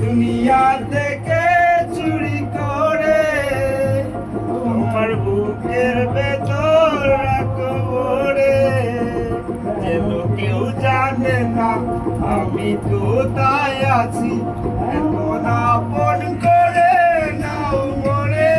দুনিয়া থেকে চুরি করে তোমার বুকের ভেতর রাখবো রে, যেন কেউ জানে না আমি কোথায় আছি, এখন আপন করে নাও মরে।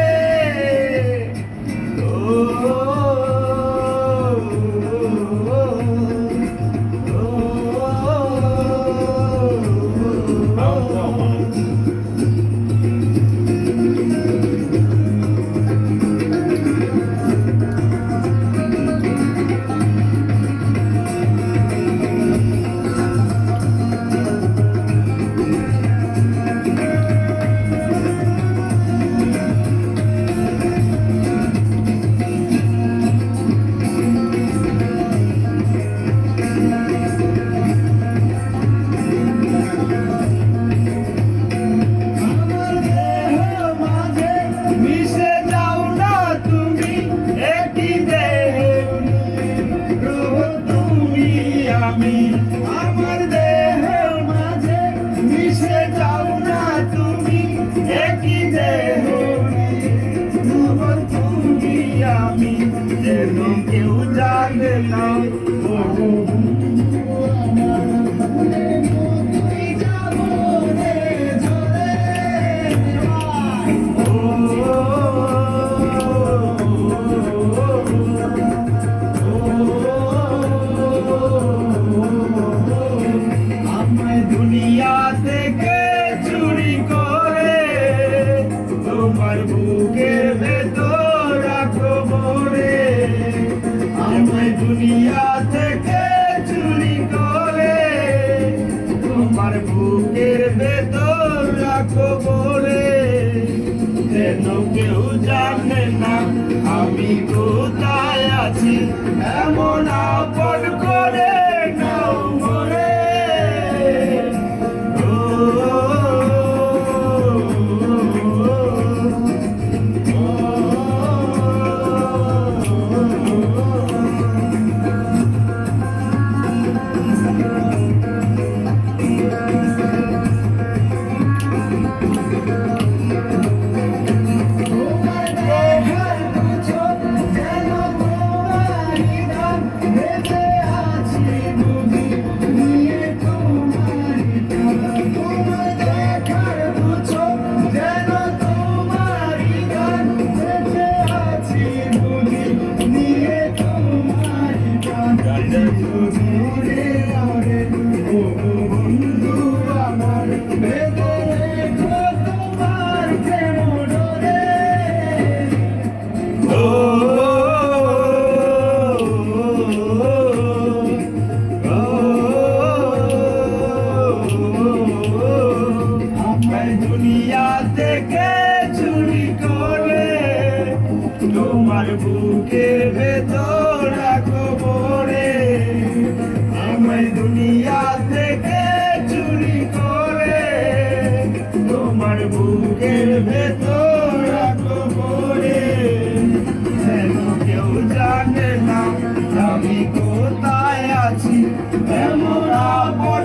আমার দেহের মাঝে মিশে যাও না তুমি, একই দেহ তুমি আমি, যেন কেউ জানে না। দুনিয়া থেকে চুরি করে তোমার বুকের ভেতর রাখবো রে, আমায় দুনিয়া থেকে চুরি করে তোমার বুকের ভেতর রাখবো রে, যেন কেউ জানে না আমি কোথায় আছি, এমন আপন করে নাও মরে। দুনিয়া থেকে চুরি করে তোমার বুকের ভেতর রাখবো রে, আমায় দুনিয়া থেকে চুরি করে তোমার বুকের ভেতর রাখবো রে, যেন কেউ জানে না আমি কোথায় আছি, এমন আপন